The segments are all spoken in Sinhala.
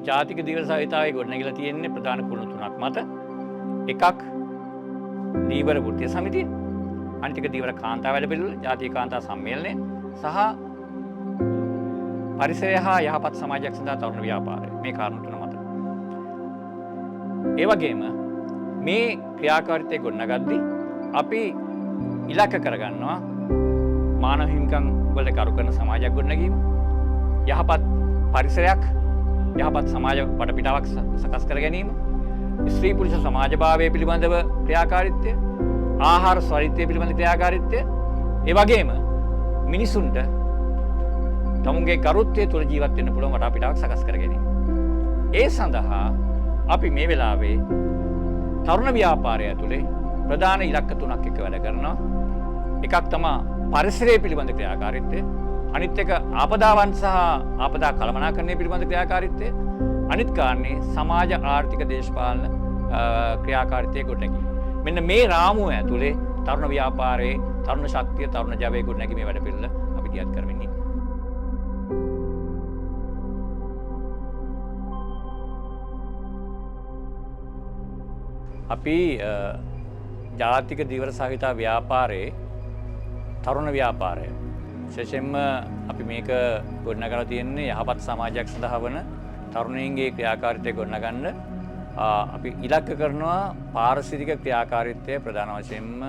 ජාතික දීවර සාහිත්‍යයේ ගොඩනැගිලා තියෙන්නේ ප්‍රධාන කුණු තුනක් මත. එකක් දීවර වෘත්තීය සමිතිය, අනිත් එක දීවර කාන්තා වැඩපිළිවෙල, ජාතික කාන්තා සම්මේලනය සහ පරිසරය හා යහපත් සමාජයක් සඳහා තරුණ ව්‍යාපාරය. මේ කාරණා තුන මත. ඒ වගේම මේ ක්‍රියාකාරීත්වය ගොඩනගද්දී අපි ඉලක්ක කරගන්නවා මානව හිමිකම් වලට කරු කරන සමාජයක් ගොඩනැගීම, යහපත් පරිසරයක්, යහපත් සමාජ වටපිටාවක් සකස් කර ගැනීම, ස්ත්‍රී පුරුෂ සමාජභාවය පිළිබඳව ක්‍රියාකාරීත්වය, ආහාර ස්වෛරීත්වය පිළිබඳ ක්‍රියාකාරීත්වය, ඒ වගේම මිනිසුන්ට තමුන්ගේ ගරුත්වය තුළ ජීවත් වෙන්න පුළුවන් වටපිටාවක් සකස් කර ගැනීම. ඒ සඳහා අපි මේ වෙලාවේ තරුණ ව්‍යාපාරය ඇතුලේ ප්‍රධාන ඉලක්ක තුනක් එක්ක වැඩ කරනවා. එකක් තමයි පරිසරය පිළිබඳ ක්‍රියාකාරීත්වය, අනිත් එක ආපදාවන් සහ ආපදා කළමනාකරණය පිළිබඳ ක්‍රියාකාරීත්වය, අනිත් කාරණේ සමාජ ආර්ථික දේශපාලන ක්‍රියාකාරීත්වය ගොඩනැගීම. මෙන්න මේ රාමුව ඇතුලේ තරුණ ව්‍යාපාරයේ තරුණ ශක්තිය, තරුණ ජවය ගොඩනැගීමේ වැඩ පිළිවෙල අපි දියත් කරමින් ඉන්නවා. අපි ජාතික දීවර සහිත ව්‍යාපාරයේ තරුණ ව්‍යාපාරය විශේෂයෙන්ම අපි මේක ගොඩනගලා තියෙන්නේ යහපත් සමාජයක් සඳහා වන තරුණයින්ගේ ක්‍රියාකාරීත්වය ගොඩනගන්න අපි ඉලක්ක කරනවා පාරිසරික ක්‍රියාකාරීත්වය ප්‍රධාන වශයෙන්ම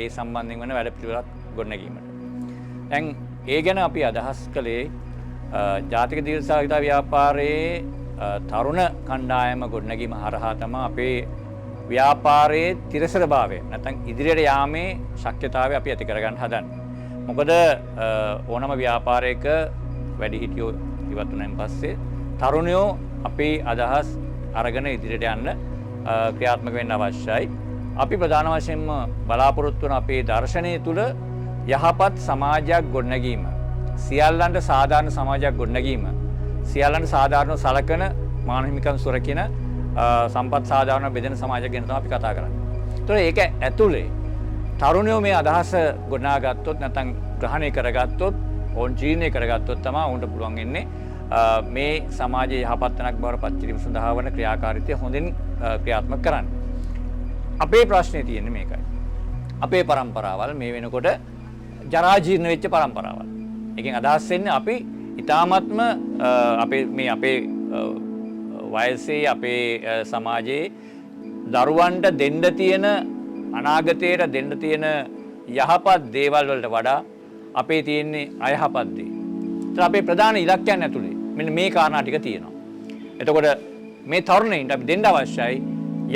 ඒ සම්බන්ධයෙන් වන වැඩපිළිවෙලක් ගොඩනැගීමට. දැන් ඒ ගැන අපි අදහස් කළේ ජාතික දීවර සහිත ව්‍යාපාරයේ තරුණ කණ්ඩායම ගොඩනැගීම හරහා තමයි අපේ ව්‍යාපාරයේ තිරසරභාවය නැත්නම් ඉදිරියට යාමේ ශක්්‍යතාවය අපි ඇති කරගන්න හදන්නේ. මොකද ඕනම ව්‍යාපාරයක වැඩිහිටියෝ ඉවත් වුණාන් පස්සේ තරුණයෝ අපේ අදහස් අරගෙන ඉදිරියට යන්න ක්‍රියාත්මක වෙන්න අවශ්‍යයි. අපි ප්‍රධාන වශයෙන්ම බලාපොරොත්තු වන අපේ දර්ශනය තුළ යහපත් සමාජයක් ගොඩනැගීම, සියල්ලන්ට සාධාරණ සමාජයක් ගොඩනැගීම, සියල්ලන්ට සාධාරණව සලකන මානව හිමිකම් සුරකින සම්පත් සාධාරණ බෙදෙන සමාජයක් ගැන තමයි අපි කතා කරන්නේ. ඒතකොට ඒක ඇතුලේ තරුණයෝ මේ අදහස ගොඩනගාගත්තොත් නැත්නම් ග්‍රහණය කරගත්තොත්, ඕන් ජීර්ණය කරගත්තොත් තමයි උන්ට පුළුවන් වෙන්නේ මේ සමාජයේ යහපත් තැනක් බවට පත් කිරීම සඳහා වන ක්‍රියාකාරීත්වය හොඳින් ක්‍රියාත්මක කරන්න. අපේ ප්‍රශ්නේ තියෙන්නේ මේකයි. අපේ પરම්පරාවල් මේ වෙනකොට ජරා ජීර්ණ වෙච්ච પરම්පරාවල්. එකෙන් අදහස් වෙන්නේ අපි ඉතාමත්ම අපේ වයසේ අපේ සමාජයේ දරුවන්ට දෙන්න තියෙන අනාගතයට දෙන්න තියෙන යහපත් දේවල් වලට වඩා අපේ තියෙන්නේ අයහපත් දේ. ඒත් අපේ ප්‍රධාන ඉලක්කයන් ඇතුලේ මෙන්න මේ කාරණා ටික තියෙනවා. එතකොට මේ තරුණයින්ට අපි දෙන්න අවශ්‍යයි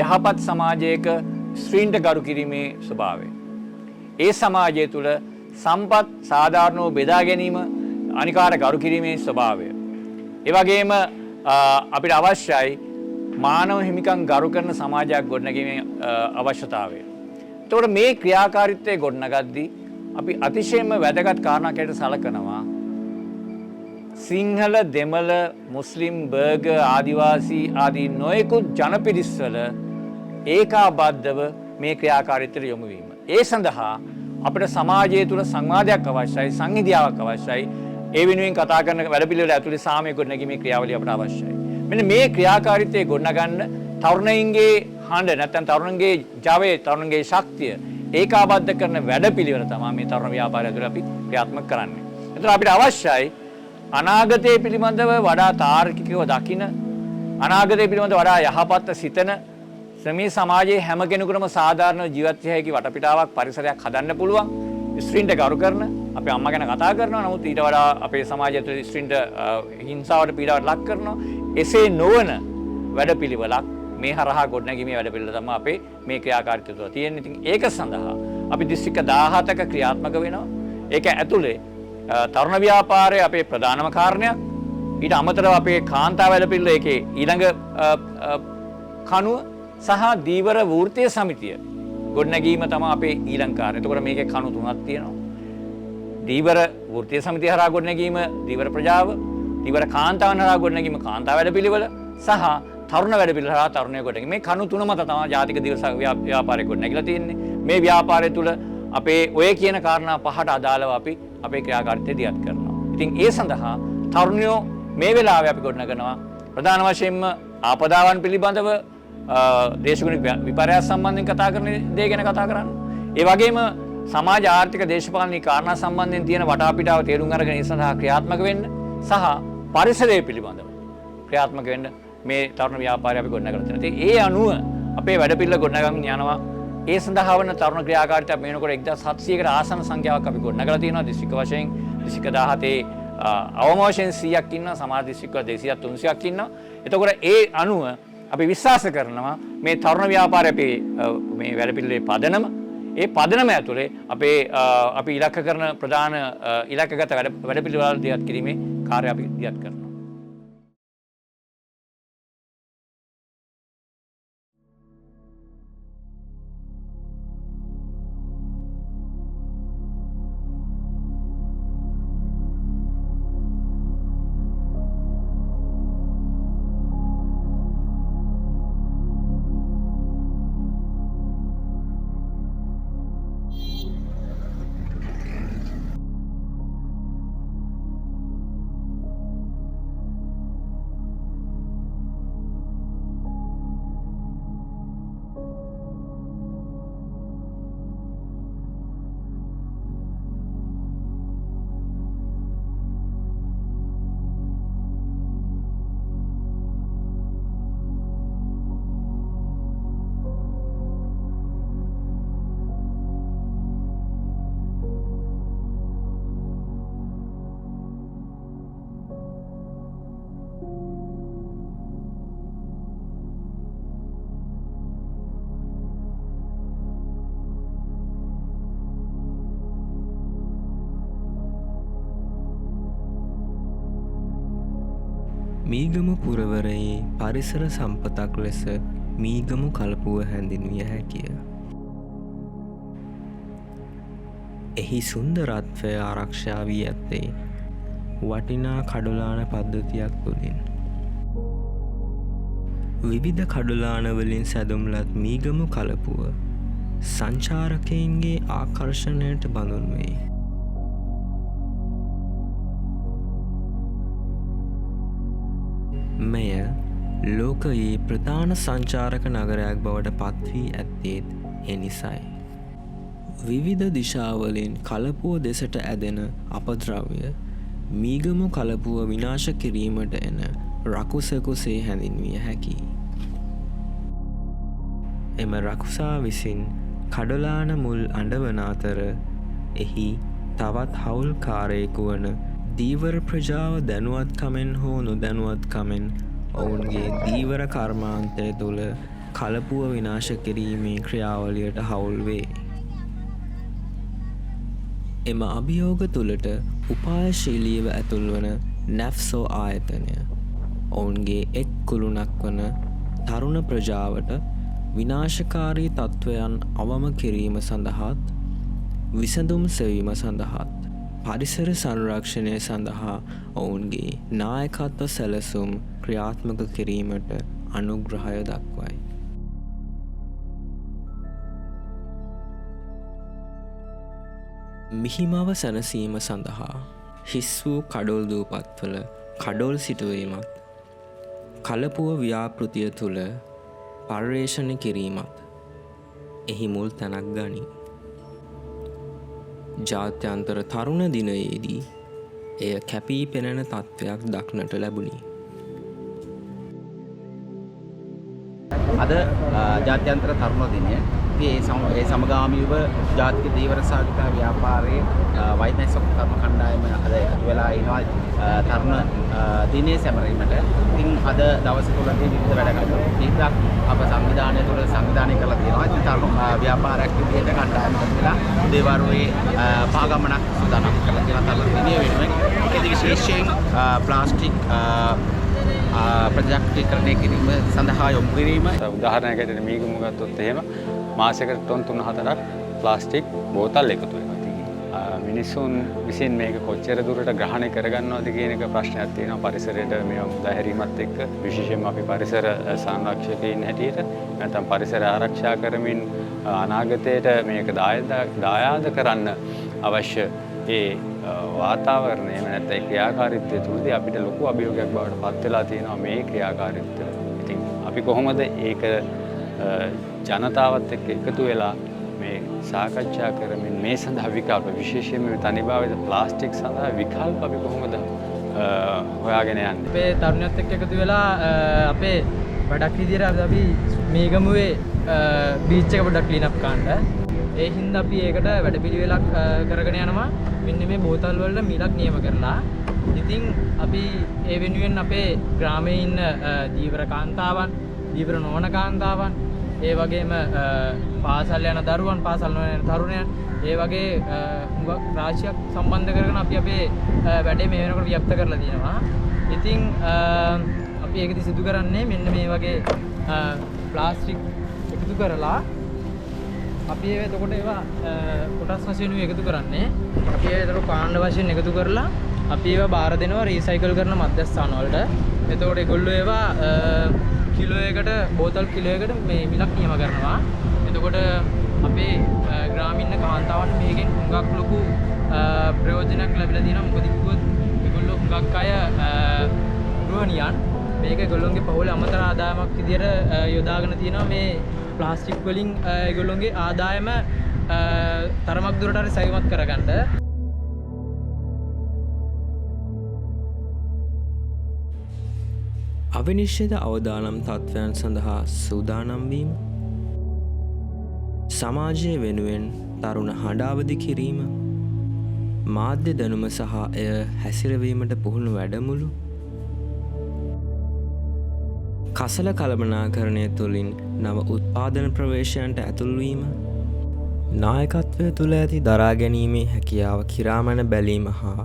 යහපත් සමාජයක ස්ත්‍රීන්ට ගරු කිරීමේ ස්වභාවය. ඒ සමාජය තුල සම්පත් සාධාරණව බෙදා ගැනීම, අනිකාට ගරු කිරීමේ ස්වභාවය. ඒ වගේම අපිට අවශ්‍යයි මානව හිමිකම් ගරු කරන සමාජයක් ගොඩනැගීමේ අවශ්‍යතාවය. එතකොට මේ ක්‍රියාකාරීත්වය ගොඩනගද්දී අපි අතිශයින්ම වැදගත් කාරණාවක් ඇරෙට සලකනවා සිංහල, දෙමළ, මුස්ලිම්, බර්ගර්, ආදිවාසී ආදී නොයෙකුත් ජනපිරිස්වල ඒකාබද්ධව මේ ක්‍රියාකාරීත්වයට යොමු වීම. ඒ සඳහා අපිට සමාජය තුළ සංවාදයක් අවශ්‍යයි, සංහිඳියාවක් අවශ්‍යයි. ඒ වෙනුවෙන් කතා කරන වැඩපිළිවෙල ඇතුලේ සාමය ගොඩනැගීමේ ක්‍රියාවලිය අපට අවශ්‍යයි. මෙන්න මේ ක්‍රියාකාරීත්වය ගොඩනගන්න තරුණයින්ගේ හඬ නැත්නම් තරුණන්ගේ ජවය, තරුණන්ගේ ශක්තිය ඒකාබද්ධ කරන වැඩපිළිවෙල තමයි මේ තරුණ ව්‍යාපාරය ඇතුලේ අපි ක්‍රියාත්මක කරන්නේ. එතන අපිට අවශ්‍යයි අනාගතය පිළිබඳව වඩා තාර්කිකව දකින, අනාගතය පිළිබඳව වඩා යහපත් සිතන, මේ සමාජයේ හැම කෙනෙකුටම සාධාරණ ජීවත් විය හැකි වටපිටාවක්, පරිසරයක් හදන්න පුළුවන්. ස්ත්‍රීන්ට ගරු කරන, අපි අම්මා ගැන කතා කරනවා, නමුත් ඊට වඩා අපේ සමාජය තුළ ස්ත්‍රීන්ට හිංසාවට, පීඩාවට ලක් කරනවා. එසේ නොවන වැඩපිළිවෙලක් මේ හරහා ගොඩනැගීමේ වැඩපිළිවෙල තමයි අපේ මේ ක්‍රියාකාරීත්වය තුළ තියෙන්නේ. ඉතින් ඒක සඳහා අපි දිස්ත්‍රික්ක 17ක ක්‍රියාත්මක වෙනවා. ඒක ඇතුලේ තරුණ ව්‍යාපාරය අපේ ප්‍රධානම කාරණයක්. ඊට අමතරව අපේ කාන්තා වැඩපිළිවෙල ඒකේ ඊළඟ කණුව සහ දීවර වෘත්තීය සමිතිය ගොඩනැගීම තමයි අපේ ඊළඟ කාර්යය. එතකොට මේකේ කණු තුනක් තියෙනවා. දීවර වෘත්තීය සමිතිය හරහා ගොඩනැගීම දීවර ප්‍රජාව, දීවර කාන්තාවන් හරහා ගොඩනැගීම කාන්තා වැඩපිළිවෙල සහ තරුණ වැඩපිළිවෙල හරහා තරුණය ගොඩනැගීම. මේ කණු තුන මත තමයි ජාතික දීවර ව්‍යාපාරය ගොඩනැගිලා තියෙන්නේ. මේ ව්‍යාපාරය තුල අපේ ඔය කියන කාරණා පහට අදාළව අපි අපේ ක්‍රියාකාරීත්වය දියත් කරනවා. ඉතින් ඒ සඳහා තරුණයෝ මේ වෙලාවේ අපි ගොඩනගනවා ප්‍රධාන වශයෙන්ම ආපදාවන් පිළිබඳව දේශගුණික විපර්යාස සම්බන්ධයෙන් කතා කරන දේ ගැන කතා කරන්න. ඒ වගේම සමාජ ආර්ථික දේශපාලනික කාරණා සම්බන්ධයෙන් තියෙන වටාපිටාව තේරුම් අරගෙන ඒ සඳහා ක්‍රියාත්මක වෙන්න සහ පරිසරය පිළිබඳව ක්‍රියාත්මක වෙන්න මේ තරුණ ව්‍යාපාරය අපි ගොඩනගලා තියෙනවා. ඉතින් ඒ අනුව අපේ වැඩපිළිවෙල ගොඩනගමින් යනවා. ඒ සඳහා වන තරුණ ක්‍රියාකාරීත්වය අපි වෙනකොට 1700කට ආසන්න සංඛ්‍යාවක් අපි ගොඩනගලා තියෙනවා. දිස්ත්‍රික්ක වශයෙන් දිස්ත්‍රික්ක 17 අවම වශයෙන් 100ක් ඉන්නවා. සමහර දිස්ත්‍රික්ක 200ක් 300ක් ඉන්නවා. එතකොට ඒ අනුව අපි විශ්වාස කරනවා මේ තරුණ ව්‍යාපාරය අපේ මේ වැඩපිළිවෙලේ පදනම ඒ පදනම ඇතුලේ අපි ඉලක්ක කරන ප්‍රධාන ඉලක්කගත වැඩපිළිවෙළ දියත් කිරීමේ කාර්යය අපි දියත් කරනවා. මීගමු පුරවරයේ පරිසර සම්පතක් ලෙස මීගමු කලපුව හැඳින්විය හැකිය. එහි සුන්දරත්වය ආරක්ෂා වී ඇත්තේ වටිනා කඩුලාන පද්ධතියක් තුළින්. විවිධ කඩුලානවලින් සැදුම්ලත් මීගමු කලපුව සංචාරකයින්ගේ ආකර්ෂණයට බඳුන් වේ. මෙය ලෝකයේ ප්‍රධාන සංචාරක නගරයක් බවට පත්වී ඇත්තේත් එනිසයි. විවිධ දිශාවලින් කලපුව දෙසට ඇදෙන අපද්‍රව්‍ය මීගමු කලපුව විනාශ කිරීමට එන රකුසකුසේ හැඳින්විය හැකි. එම රකුසා විසින් කඩලාන මුල් අඬවන අතර එහි තවත් හවුල්කාරයෙකු වන දීවර ප්‍රජාව දැනුවත්කමෙන් හෝ නොදැනුවත්කමෙන් ඔවුන්ගේ දීවර කර්මාන්තය තුළ කලපුව විනාශ කිරීමේ ක්‍රියාවලියට හවුල් වේ. එම අභියෝග තුළට උපායශීලීව ඇතුල් වන නැෆ්සෝ ආයතනය ඔවුන්ගේ එක් කුළුණක් වන තරුණ ප්‍රජාවට විනාශකාරී තත්ත්වයන් අවම කිරීම සඳහාත් විසඳුම් සෙවීම සඳහාත් පරිසර සංරක්ෂණය සඳහා ඔවුන්ගේ නායකත්ව සැලසුම් ක්‍රියාත්මක කිරීමට අනුග්‍රහය දක්වයි. මිහිමව සැනසීම සඳහා හිස් වූ කඩොල් දූපත්වල කඩොල් සිටුවීමත් කලපුව ව්‍යාපෘතිය තුළ පර්යේෂණ කිරීමත් එහි මුල් තැනක් ගනී. ජාත්‍යන්තර තරුණ දිනයේදී එය කැපී පෙනෙන තත්ත්වයක් දක්නට ලැබුණි. අද ජාත්‍යන්තර තරුණ දිනය. ඒ සමගාමීව ජාතික දීවර සාගත ව්‍යාපාරයේ වෛද්‍යසක් තරුණ කණ්ඩායම අද එකතු වෙලා ඉනවා තරුණ දිනේ සැමරීමට. ඉතින් අද දවස තුලදී විවිධ වැඩ කටයුතු ටිකක් අප සංවිධානය තුළ සංවිධානය කරලා තියෙනවා. ඉතින් තරුණ ව්‍යාපාරයක් විදිහට කණ්ඩායමක් වෙලා දේවාරුවේ පාගමනක් සූදානම් කරලා තියෙනවා තරුණ දිනේ වෙනුවෙන්. ඒකදී විශේෂයෙන් ප්ලාස්ටික් ප්‍රජාක්තිකරණය කිරීම සඳහා යොමු කිරීම. උදාහරණයකට මීගමු ගත්තොත් එහෙම මාසයකට ටොන් 3-4ක් ප්ලාස්ටික් බෝතල් එකතු වෙනවා. මිනිසුන් විසින් මේක කොච්චර දුරට ග්‍රහණය කරගන්නවද කියන එක ප්‍රශ්නයක් තියෙනවා. පරිසරයට මේ මුදාහැරීමත් එක්ක විශේෂයෙන්ම අපි පරිසර සංරක්ෂකයින් හැටියට නැත්නම් පරිසර ආරක්ෂා කරමින් අනාගතයට මේක දායාද කරන්න අවශ්‍ය ඒ වාතාවරණය නැත්නම් ඒ ක්‍රියාකාරීත්වය තුළදී අපිට ලොකු අභියෝගයක් බවට පත් වෙලා තියෙනවා මේ ක්‍රියාකාරීත්වය. ඉතින් අපි කොහොමද ඒක ජනතාවත් එක්ක එකතු වෙලා මේ සාකච්ඡා කරමින් මේ සඳහා විකල්ප විශේෂයෙන්ම තනිභාවිත ප්ලාස්ටික් සඳහා විකල්ප අපි කොහොමද හොයාගෙන යන්නේ? අපේ තරුණයත් එක්ක එකතු වෙලා අපේ වැඩක් විදියට අපි මේගමුවේ බීච් එක පොඩ්ඩක් ක්ලීන් අප් කරන්න. ඒ හින්දා අපි ඒකට වැඩපිළිවෙලක් කරගෙන යනවා. මෙන්න මේ බෝතල් වලට මිලක් නියම කරලා. ඉතින් අපි ඒ වෙනුවෙන් අපේ ග්‍රාමයේ ඉන්න දීවර කාන්තාවන්, දීවර නොවන කාන්තාවන්, ඒ වගේම පාසල් යන දරුවන්, පාසල් නොයන තරුණයන්, ඒ වගේ හුඟක් රාශියක් සම්බන්ධ කරගෙන අපි අපේ වැඩේ මේ වෙනකොට ව්‍යක්ත කරලා තියෙනවා. ඉතින් අපි ඒකදී සිදු කරන්නේ මෙන්න මේ වගේ ප්ලාස්ටික් එකතු කරලා අපි එතකොට ඒවා කොටස් වශයෙන් එකතු කරන්නේ. අපි ඒතර කාණ්ඩ වශයෙන් එකතු කරලා අපි ඒවා බාර දෙනවා රීසයිකල් කරන මධ්‍යස්ථාන වලට. එතකොට ඒගොල්ලෝ ඒවා කිලෝයකට බෝතල් කිලෝයකට මේ මිලක් නියම කරනවා. එතකොට අපේ ග්‍රාමීණ කාන්තාවන් මේකෙන් හුඟක් ලොකු ප්‍රයෝජනයක් ලැබිලා තියෙනවා. මොකද කිව්වොත් ඒගොල්ලෝ හුඟක් අය ගෘහණියන් මේක ඒගොල්ලෝගේ පවුලේ අමතර ආදායමක් විදියට යොදාගෙන තියෙනවා. මේ ප්ලාස්ටික් වලින් ඒගොල්ලෝගේ ආදායම තරමක් දුරට හරි සවිමත් කරගන්න. අවිනිශ්චිත අවදානම් තත්ත්වයන් සඳහා සූදානම් වීම, සමාජය වෙනුවෙන් තරුණ හඬාවදි කිරීම, මාධ්‍ය දැනුම සහ එය හැසිරවීමට පුහුණු වැඩමුළු, කසල කළමනාකරණය තුළින් නව උත්පාදන ප්‍රවේශයන්ට ඇතුල්වීම, නායකත්වය තුළ ඇති දරාගැනීමේ හැකියාව කිරාමැන බැලීම හා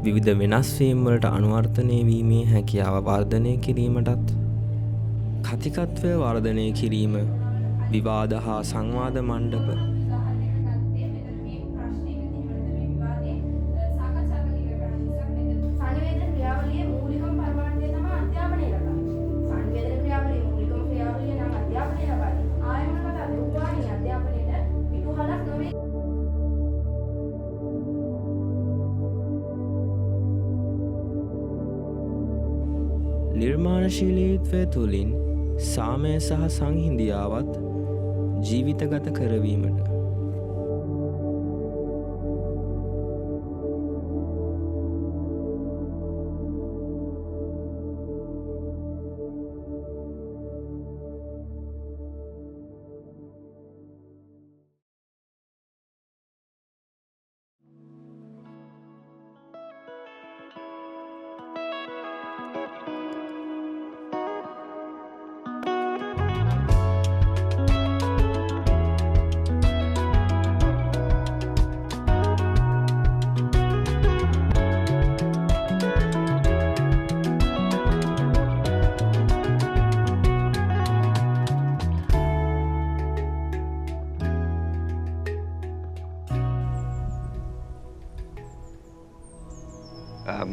විවිධ වෙනස්වීම්වලට අනුවර්තනය වීමේ හැකියාව වර්ධනය කිරීමටත්, කතිකත්වය වර්ධනය කිරීම, විවාද හා සංවාද මණ්ඩප, නිර්මාණශීලීත්වය තුළින් සාමය සහ සංහිඳියාවත් ජීවිතගත කරවීමට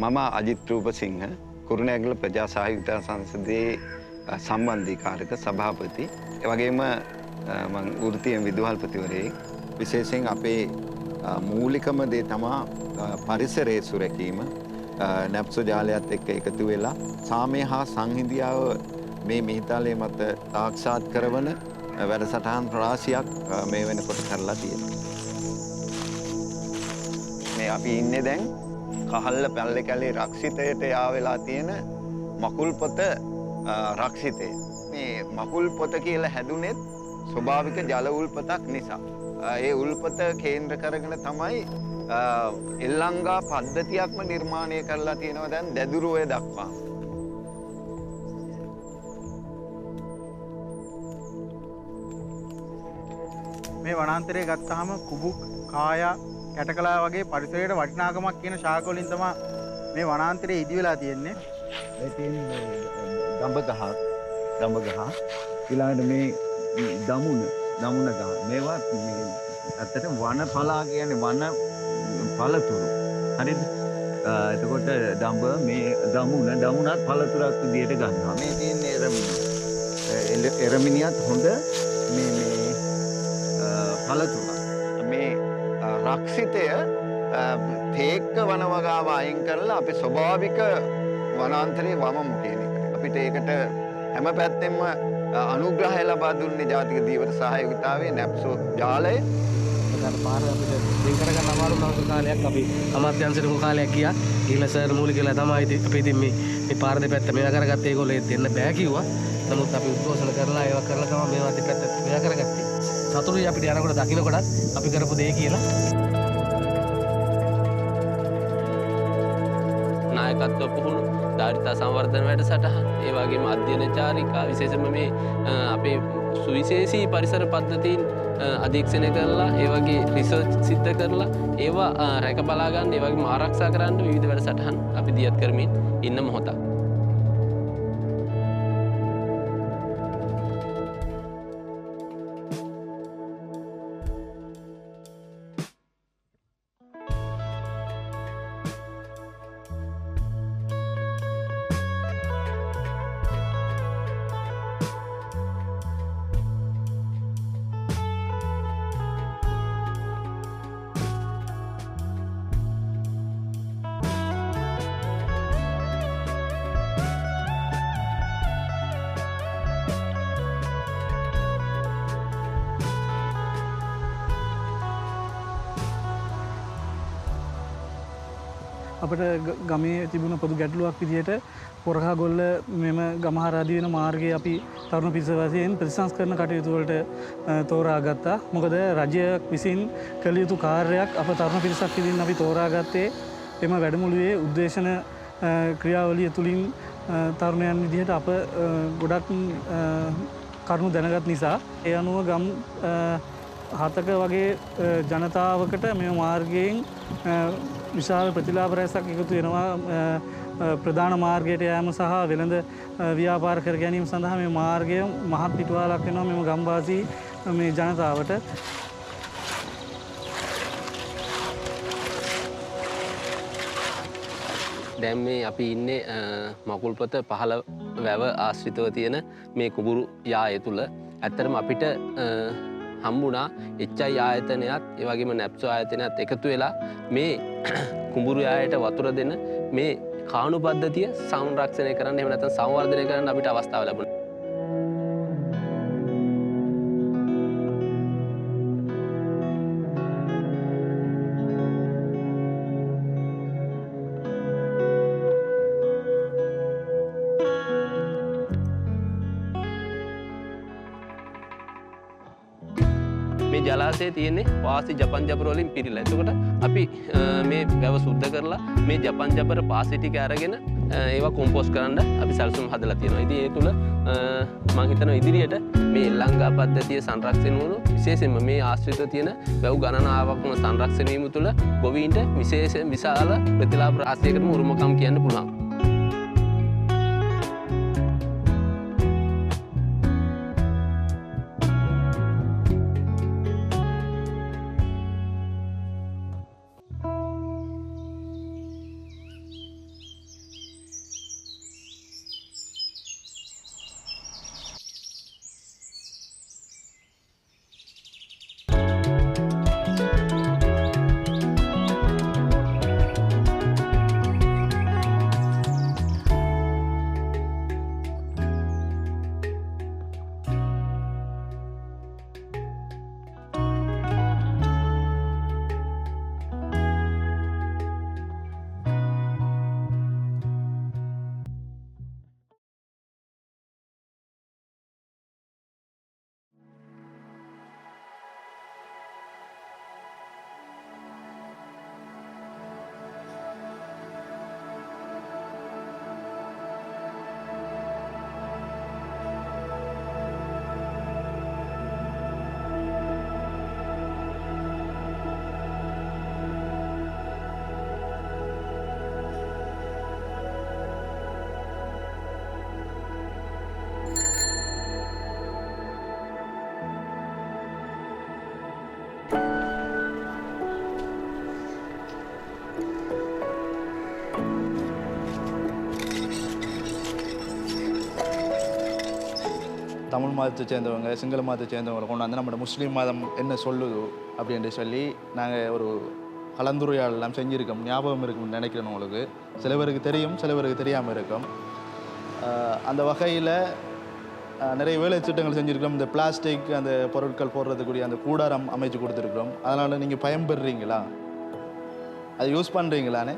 මම අජිත් රූපසිංහ කුරුණෑගල ප්‍රජා සහයෝගිතා සංසදයේ සම්බන්ධීකාරක සභාපති. ඒ වගේම මම වෘත්තීය විදුහල්පතිවරයෙක්. විශේෂයෙන් අපේ මූලිකම දේ තමයි පරිසරයේ සුරැකීම. නැප්සෝ ජාලයත් එක්ක එකතු වෙලා සාමය හා සංහිඳියාව මේ මිහිතාලයේ මත සාක්ෂාත් කරවන වැඩසටහන් රාශියක් මේ වෙනකොට කරලා තියෙනවා. මේ අපි ඉන්නේ දැන් කහල්ල පැල්ල කැලේ රක්ෂිතයට යා වෙලා තියෙන මකුල් පොත රක්ෂිතය. මේ මකුල් පොත කියලා හැදුනෙත් ස්වභාවික ජල උල්පතක් නිසා. ඒ උල්පත කේන්ද්‍ර කරගෙන තමයි එල්ලංගා පද්ධතියක්ම නිර්මාණය කරලා තියෙනවා දැන් දැදුරුවය දක්වා. මේ වනාන්තරය ගත්තාම කුබුක්, කායා, කැටකලා වගේ පරිසරයට වටිනාකමක් කියන ශාක වලින් තමයි මේ වනාන්තරය ඉදි වෙලා තියෙන්නේ. ඒ තියෙන්නේ ගඹ ගහ ඊළඟට මේ දමුණ ගහ. මේවා ඇත්තට වන පලා කියන්නේ වන පළතුරු. හරිද? එතකොට දඹ මේ දමුණත් පළතුරක් විදියට ගන්නවා. මේ තියෙන්නේ එරමිනියත් හොඳ මේ පළතුරක්. මේ රක්ෂිතය තේක්ක වන වගාව අයින් කරලා අපි ස්වභාවික වනාන්තරයේ වමමු කියන එක. අපිට ඒකට හැම පැත්තෙම අනුග්‍රහය ලබා දුන්නේ ජාතික ධීවර සහයෝගිතාවේ නැප්සෝ ජාලය. පාර අපිට දෙන් කරගන්න අමාරු කාලයක් අපි අමාත්‍යංශයට කාලයක් ගියා. ගිහලා සර් මූලික කියලා තමයි අපි ඉතින් මේ පාර දෙපැත්ත මේවා කරගත්තේ. ඒගොල්ලෝ දෙන්න බෑ කිව්වා. නමුත් අපි උද්ඝෝෂණ කරලා ඒවා කරලා තමයි මේවා දෙපැත්ත මේවා කරගත්තේ. සතුටුයි අපිට යනකොට දකින්නකොටත් අපි කරපු දේ කියලා. නායකත්ව පුහුණු ධාරිතා සංවර්ධන වැඩසටහන් ඒ වගේම අධ්‍යයන චාරිකා විශේෂයෙන්ම මේ අපේ සුවිශේෂී පරිසර පද්ධතීන් අධීක්ෂණය කරලා ඒ වගේ රිසර්ච් සිද්ධ කරලා ඒවා රැක බලා ගන්න ඒ වගේම ආරක්ෂා කරන්න විවිධ වැඩසටහන් අපි දියත් කරමින් ඉන්න මොහොතක්. අපට ගමේ තිබුණ පොදු ගැටලුවක් විදිහට පොරහා ගොල්ල මෙම ගමහරදී වෙන මාර්ගයේ අපි තරුණ පිරිස වශයෙන් ප්‍රතිසංස්කරණ කටයුතු වලට තෝරාගත්තා. මොකද රජයක් විසින් කළ යුතු කාර්යයක් අප තරුණ පිරිසක් විසින් අපි තෝරාගත්තේ එම වැඩමුළුවේ උද්දේශන ක්‍රියාවලිය තුලින් තරුණයන් විදිහට අප ගොඩක් කරුණු දැනගත් නිසා ඒ අනුව ගම් 7ක වගේ ජනතාවකට මේ මාර්ගයෙන් විශාල ප්‍රතිලාභ රැසක් එකතු වෙනවා. ප්‍රධාන මාර්ගයට යෑම සහ වෙළඳ ව්‍යාපාර කර ගැනීම සඳහා මේ මාර්ගය මහත් පිටුවාලක් වෙනවා මෙම ගම්වාසී මේ ජනතාවට. දැන් මේ අපි ඉන්නේ මකුල්පොත පහළ වැව ආශ්‍රිතව තියෙන මේ කුඹුරු යාය තුල. ඇත්තටම අපිට හම්බුණා HI ආයතනයත් ඒ වගේම නැප්සෝ ආයතනයත් එකතු වෙලා මේ කුඹුරු යායට වතුර දෙන මේ කාණු පද්ධතිය සංරක්ෂණය කරන්න එහෙම නැත්නම් සංවර්ධනය කරන්න අපිට අවස්ථාව ලැබුණා. මේ ජලාශයේ තියෙන්නේ පාසි ජපන් ජබර වලින් පිරීලා. එතකොට අපි මේ වැව සුද්ධ කරලා මේ ජපන් ජබර පාසි ටික අරගෙන ඒවා කොම්පෝස්ට් කරන්න අපි සැලසුම් හදලා තියෙනවා. ඉතින් ඒ තුල මම හිතනවා ඉදිරියට මේ එල්ලංගා පද්ධතිය සංරක්ෂණය වුණු විශේෂයෙන්ම මේ ආශ්‍රිතව තියෙන වැව් ගණනාවක්ම සංරක්ෂණය වීම තුළ ගොවීන්ට විශාල ප්‍රතිලාභ රාශියකටම උරුමකම් කියන්න පුළුවන්. தமிழ் மதத்தை சேர்ந்தவங்க சிங்கள மதத்தை சேர்ந்தவங்களை கொண்டாந்து நம்மளோட முஸ்லீம் மதம் என்ன சொல்லுது அப்படின்னு சொல்லி நாங்கள் ஒரு கலந்துரையாடலாம் செஞ்சுருக்கோம், ஞாபகம் இருக்கும்னு நினைக்கிறேன். உங்களுக்கு சில பேருக்கு தெரியும், சில பேருக்கு தெரியாமல் இருக்கும். அந்த வகையில் நிறைய வேலை திட்டங்கள் செஞ்சுருக்கிறோம். இந்த பிளாஸ்டிக் அந்த பொருட்கள் போடுறதுக்குரிய அந்த கூடாரம் அமைச்சு கொடுத்துருக்குறோம். அதனால் நீங்கள் பயன்பெறுறீங்களா, அதை யூஸ் பண்ணுறீங்களானே?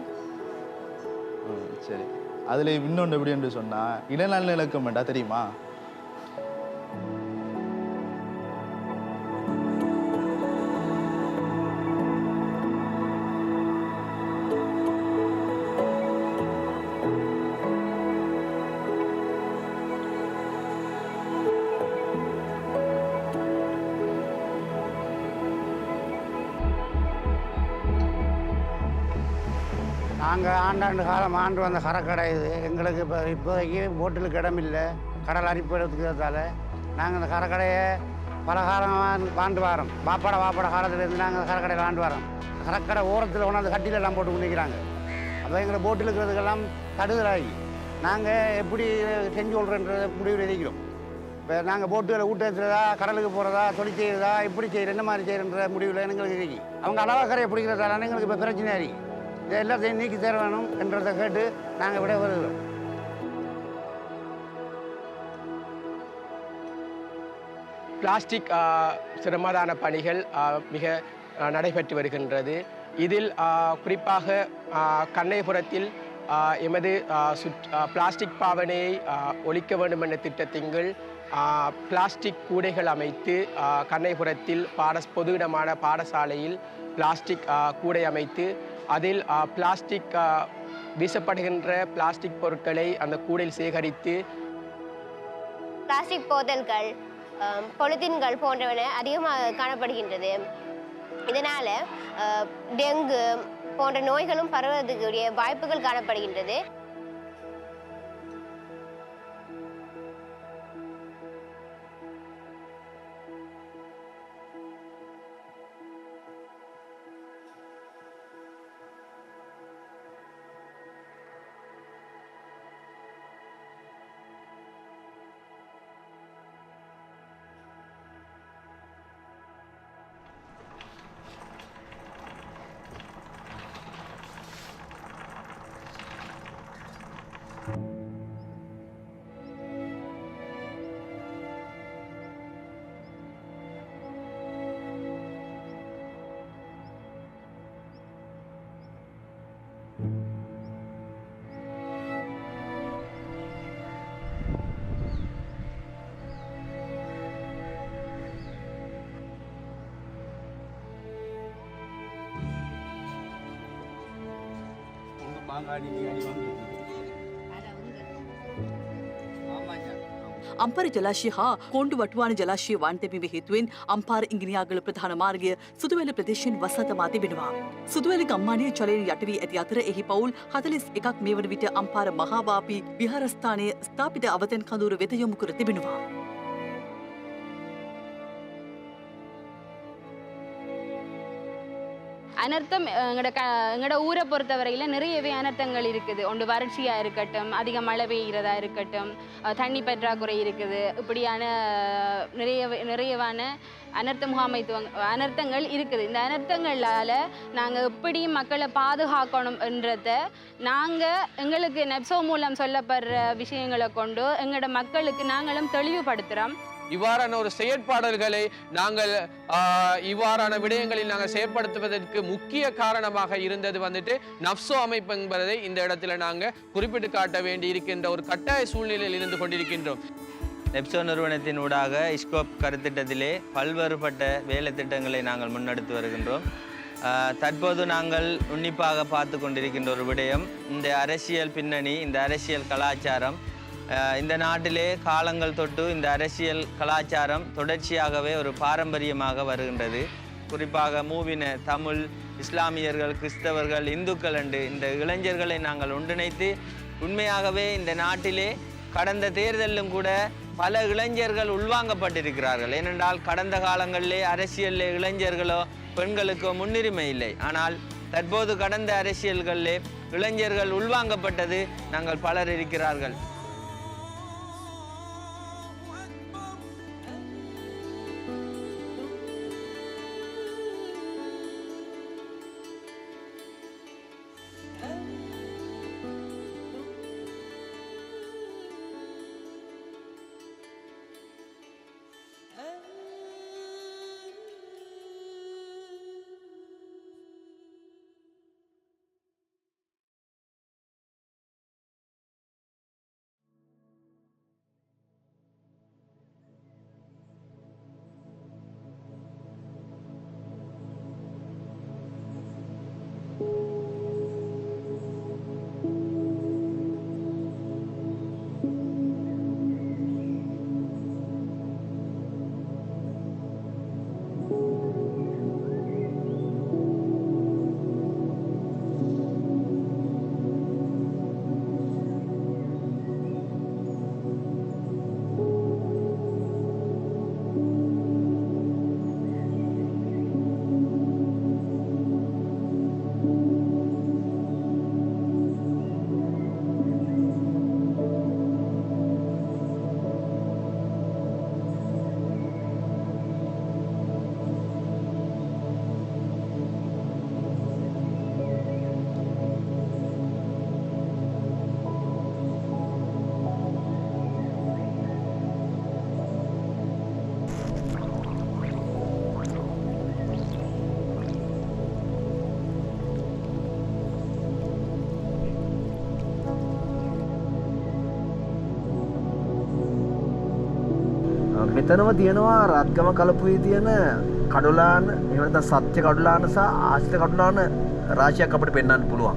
சரி. அதில் இன்னொன்று எப்படி என்று சொன்னால் இடைநிலை இலக்கம் வேண்டாம் தெரியுமா? நாங்கள் ஆண்டாண்டு காலம் ஆண்டு வந்த கரைக்கடை இது. எங்களுக்கு இப்போதைக்கு போட்டிலுக்கு இடம் இல்லை, கடல் அரிப்பு எடுத்துக்கிறதால நாங்கள் இந்த கரைக்கடையை பல காலமாக வாண்டு வரோம். வாப்பட காலத்துலேருந்து நாங்கள் அந்த கரைக்கடையில் வாண்டு வரோம். கரைக்கடை ஓரத்தில் கொண்டாந்து கட்டிலெல்லாம் போட்டு கொண்டிருக்கிறாங்க. அப்போ எங்களை போட்டில் இருக்கிறதுக்கெல்லாம் தடுதலாகி நாங்கள் எப்படி செஞ்சு கொள்கிறோன்றதை முடிவு இருக்கிறோம். இப்போ நாங்கள் போட்டுகளை ஊட்டத்துறதா, கடலுக்கு போகிறதா, தொழில் செய்கிறதா, எப்படி செய்கிற என்ன மாதிரி செய்கிறன்ற முடிவில் எங்களுக்கு இருக்கு. அவங்க அளவாக்கரையை பிடிக்கிறதால எங்களுக்கு இப்போ பிரச்சனை இருக்கு. இதை எல்லாத்தையும் நீக்கி தர வேணும் என்றதை கேட்டு நாங்கள் விட வருகிறோம். பிளாஸ்டிக் சிரமதான பணிகள் மிக நடைபெற்று வருகின்றது. இதில் குறிப்பாக கண்ணேபுரத்தில் எமது பிளாஸ்டிக் பாவனையை ஒழிக்க வேண்டும் என்ற திட்டத்தின் கீழ் பிளாஸ்டிக் கூடைகள் அமைத்து கண்ணேபுரத்தில் பொது இடமான பாடசாலையில் பிளாஸ்டிக் கூடை அமைத்து அதில் பிளாஸ்டிக் வீசப்படுகின்ற பிளாஸ்டிக் பொருட்களை அந்த கூடையில் சேகரித்து பிளாஸ்டிக் போத்தல்கள், பொலித்தீன்கள் போன்றவன அதிகமாக காணப்படுகின்றது. இதனால் டெங்கு போன்ற நோய்களும் பரவுவதற்குரிய வாய்ப்புகள் காணப்படுகின்றது. අම්පාර ජලාශය හා කොණ්ඩු වටුවාන ජලාශය වන්තැමීම හේතුවෙන් අම්පාර ඉංගිනියාගල ප්‍රධාන මාර්ගය සුදුවැල ප්‍රදේශයෙන් වසා තමා තිබෙනවා. සුදුවැල ගම්මානයේ ජලයෙන් යට වී ඇති අතර එහි පවුල් 41ක් මේ වන විට අම්පාර මහාවාපි විහාරස්ථානයේ ස්ථාපිත අවතැන් කඳවුර වෙත යොමු කර තිබෙනවා. அனர்த்தம் எங்களோட ஊரை பொறுத்தவரையில் நிறையவே அனர்த்தங்கள் இருக்குது. ஒன்று வறட்சியாக இருக்கட்டும், அதிக மழை பெய்கிறதா இருக்கட்டும், தண்ணி பற்றாக்குறை இருக்குது. இப்படியான நிறையவான அனர்த்தங்கள் இருக்குது. இந்த அனர்த்தங்களால் நாங்கள் எப்படி மக்களை பாதுகாக்கணும் என்றத நாங்கள் எங்களுக்கு நெப்சோ மூலம் சொல்லப்படுற விஷயங்களை கொண்டு எங்களோட மக்களுக்கு நாங்களும் தெளிவுபடுத்துகிறோம். இவ்வாறான ஒரு செயற்பாடல்களை நாங்கள் இவ்வாறான விடயங்களில் நாங்கள் செயற்படுத்துவதற்கு முக்கிய காரணமாக இருந்தது வந்துட்டு நப்சோ அமைப்பு என்பதை இந்த இடத்துல நாங்கள் குறிப்பிட்டு காட்ட வேண்டி இருக்கின்ற ஒரு கட்டாய சூழ்நிலையில் இருந்து கொண்டிருக்கின்றோம். நெப்சோ நிறுவனத்தின் ஊடாக இஸ்கோப் கருத்திட்டத்திலே பல்வேறுபட்ட வேலை திட்டங்களை நாங்கள் முன்னெடுத்து வருகின்றோம். தற்போது நாங்கள் உன்னிப்பாக பார்த்து கொண்டிருக்கின்ற ஒரு விடயம் இந்த அரசியல் பின்னணி, இந்த அரசியல் கலாச்சாரம். இந்த நாட்டிலே காலங்கள் தொட்டு இந்த அரசியல் கலாச்சாரம் தொடர்ச்சியாகவே ஒரு பாரம்பரியமாக வருகின்றது. குறிப்பாக மூவின தமிழ், இஸ்லாமியர்கள், கிறிஸ்தவர்கள், இந்துக்கள் என்று இந்த இளைஞர்களை நாங்கள் ஒன்றிணைத்து உண்மையாகவே இந்த நாட்டிலே கடந்த தேர்தலிலும் கூட பல இளைஞர்கள் உள்வாங்கப்பட்டிருக்கிறார்கள். ஏனென்றால் கடந்த காலங்களிலே அரசியலில் இளைஞர்களோ பெண்களுக்கோ முன்னுரிமை இல்லை. ஆனால் தற்போது கடந்த அரசியல்களிலே இளைஞர்கள் உள்வாங்கப்பட்டது நாங்கள் பலர் இருக்கிறார்கள். මෙතනම තියෙනවා රත්ගම කලපුවේ තියෙන කඩුලාන එහෙම නැත්නම් සත්‍ය කඩුලාන සහ ආශ්‍රිත කඩුලාන රාශියක් අපිට පෙන්වන්න පුළුවන්.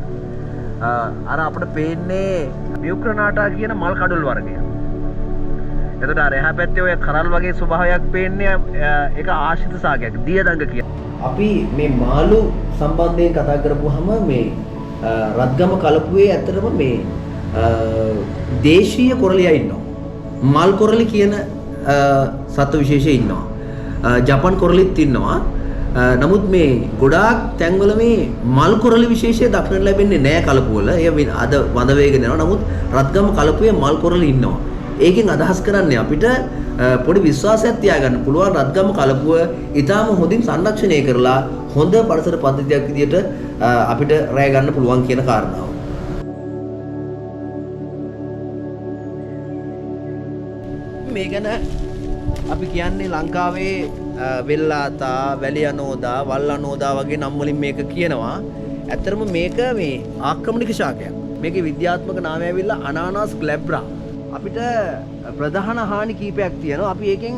අර අපිට පේන්නේ බියුක්‍රනාටා කියන මල් කඩුල් වර්ගය. එතකොට අර එහා පැත්තේ ඔය කරල් වගේ ස්වභාවයක් පේන්නේ ඒක ආශ්‍රිත සාගයක් දියදඟ කියන. අපි මේ මාළු සම්බන්ධයෙන් කතා කරපුවාම මේ රත්ගම කලපුවේ ඇත්තටම මේ දේශීය කොරලියා ඉන්නවා. මල් කොරලි කියන සත්ව විශේෂය ඉන්නවා. ජපන් කොරලිත් ඉන්නවා. නමුත් මේ ගොඩාක් තැන්වල මේ මල් කොරලි විශේෂය දක්නට ලැබෙන්නේ නැහැ කලපුවල. ඒ අද වඳ වේගෙන යනවා. නමුත් රත්ගම කලපුවේ මල් කොරලි ඉන්නවා. ඒකෙන් අදහස් කරන්නේ අපිට පොඩි විශ්වාසයක් තියාගන්න පුළුවන් රත්ගම කලපුව ඊටාම හොඳින් සංරක්ෂණය කරලා හොඳ පරිසර පද්ධතියක් විදියට අපිට රැය ගන්න පුළුවන් කියන කාරණාව. මේ ගැන අපි කියන්නේ ලංකාවේ වෙල්ලාතා, වැලියනෝදා, වල්ලනෝදා වගේ නම් වලින් මේක කියනවා. ඇත්තටම මේක මේ ආක්‍රමණික ශාකයක්. මේකේ විද්‍යාත්මක නාමය ඇවිල්ලා අනානස් ග්ලැබ්‍රා. අපිට ප්‍රධාන හානි කීපයක් තියෙනවා. අපි ඒකෙන්